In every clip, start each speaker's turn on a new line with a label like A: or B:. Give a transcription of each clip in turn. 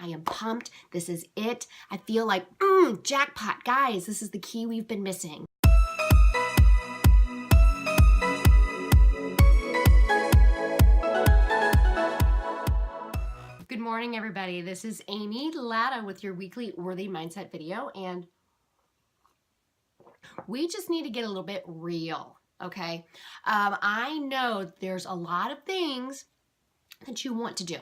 A: I am pumped. This is it. I feel like, jackpot. Guys, this is the key we've been missing. Good morning, everybody. This is Amy Latta with your weekly Worthy Mindset video, and we just need to get a little bit real, okay? I know there's a lot of things that you want to do.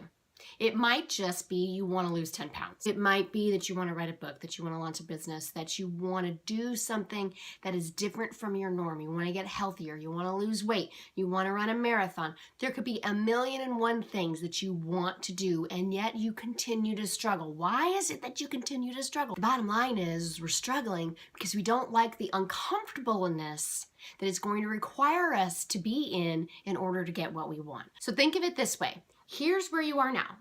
A: It might just be you want to lose 10 pounds. It might be that you want to write a book, that you want to launch a business, that you want to do something that is different from your norm. You want to get healthier. You want to lose weight. You want to run a marathon. There could be 1,000,001 things that you want to do, and yet you continue to struggle. Why is it that you continue to struggle? The bottom line is we're struggling because we don't like the uncomfortableness that it's going to require us to be in order to get what we want. So think of it this way. Here's where you are now.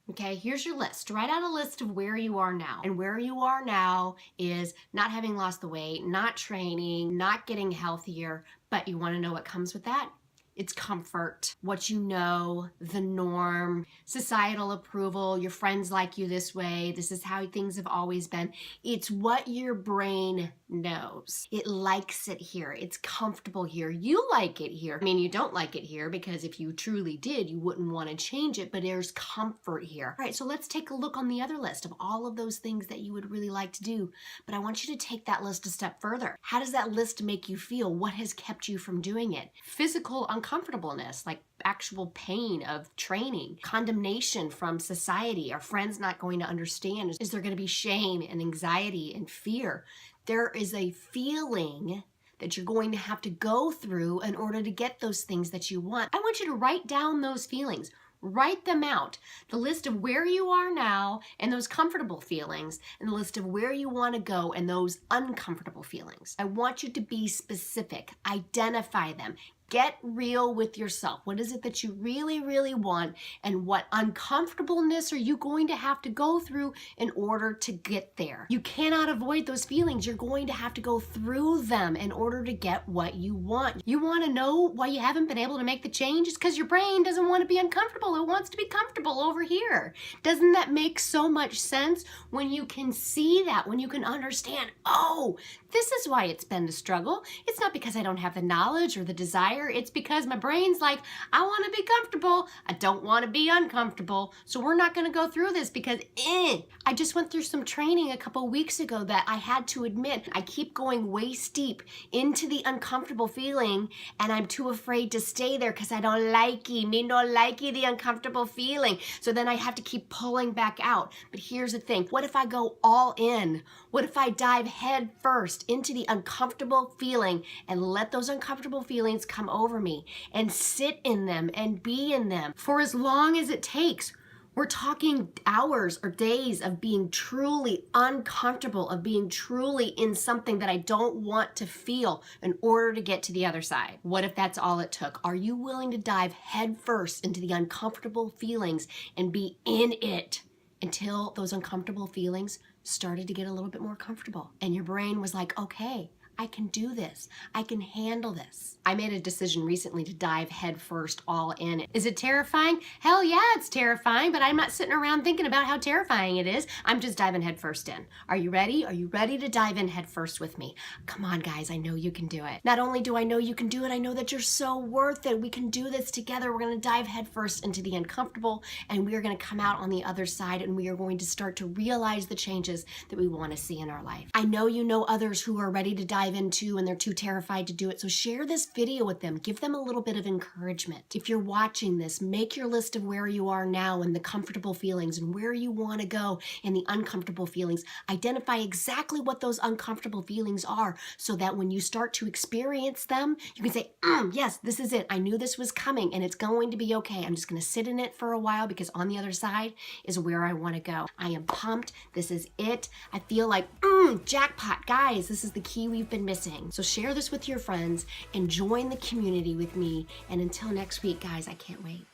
A: Okay, here's your list. Write out a list of where you are now. And where you are now is not having lost the weight, not training, not getting healthier, but you want to know what comes with that? It's comfort, what you know, the norm, societal approval, your friends like you this way, this is how things have always been. It's what your brain knows. It likes it here. It's comfortable here. You like it here. I mean, you don't like it here because if you truly did, you wouldn't want to change it, but there's comfort here. All right, so let's take a look on the other list of all of those things that you would really like to do, but I want you to take that list a step further. How does that list make you feel? What has kept you from doing it? Physical uncomfortableness, like actual pain of training, condemnation from society, are friends not going to understand? Is there going to be shame and anxiety and fear? There is a feeling that you're going to have to go through in order to get those things that you want. I want you to write down those feelings. Write them out. The list of where you are now and those comfortable feelings, and the list of where you want to go and those uncomfortable feelings. I want you to be specific. Identify them. Get real with yourself. What is it that you really, really want, and what uncomfortableness are you going to have to go through in order to get there? You cannot avoid those feelings. You're going to have to go through them in order to get what you want. You want to know why you haven't been able to make the change? It's because your brain doesn't want to be uncomfortable. It wants to be comfortable over here. Doesn't that make so much sense when you can see that, when you can understand, oh, this is why it's been a struggle. It's not because I don't have the knowledge or the desire. It's because my brain's like, I want to be comfortable. I don't want to be uncomfortable. So we're not going to go through this because I just went through some training a couple weeks ago that I had to admit I keep going waist deep into the uncomfortable feeling, and I'm too afraid to stay there because I don't like it. Me no like it, the uncomfortable feeling. So then I have to keep pulling back out. But here's the thing. What if I go all in? What if I dive head first into the uncomfortable feeling and let those uncomfortable feelings come over me and sit in them and be in them for as long as it takes? We're talking hours or days of being truly uncomfortable, of being truly in something that I don't want to feel in order to get to the other side. What if that's all it took? Are you willing to dive head first into the uncomfortable feelings and be in it until those uncomfortable feelings started to get a little bit more comfortable? And your brain was like, okay, I can do this. I can handle this. I made a decision recently to dive head first all in. Is it terrifying? Hell yeah, it's terrifying, but I'm not sitting around thinking about how terrifying it is. I'm just diving head first in. Are you ready? Are you ready to dive in head first with me? Come on, guys. I know you can do it. Not only do I know you can do it, I know that you're so worth it. We can do this together. We're going to dive head first into the uncomfortable, and we are going to come out on the other side, and we are going to start to realize the changes that we want to see in our life. I know you know others who are ready to dive into and they're too terrified to do it. So share this video with them. Give them a little bit of encouragement. If you're watching this, make your list of where you are now and the comfortable feelings and where you want to go and the uncomfortable feelings. Identify exactly what those uncomfortable feelings are so that when you start to experience them, you can say, yes, this is it. I knew this was coming and it's going to be okay. I'm just going to sit in it for a while because on the other side is where I want to go. I am pumped. This is it. I feel like, jackpot. Guys, this is the key we've been missing. So share this with your friends and join the community with me. And until next week, guys, I can't wait.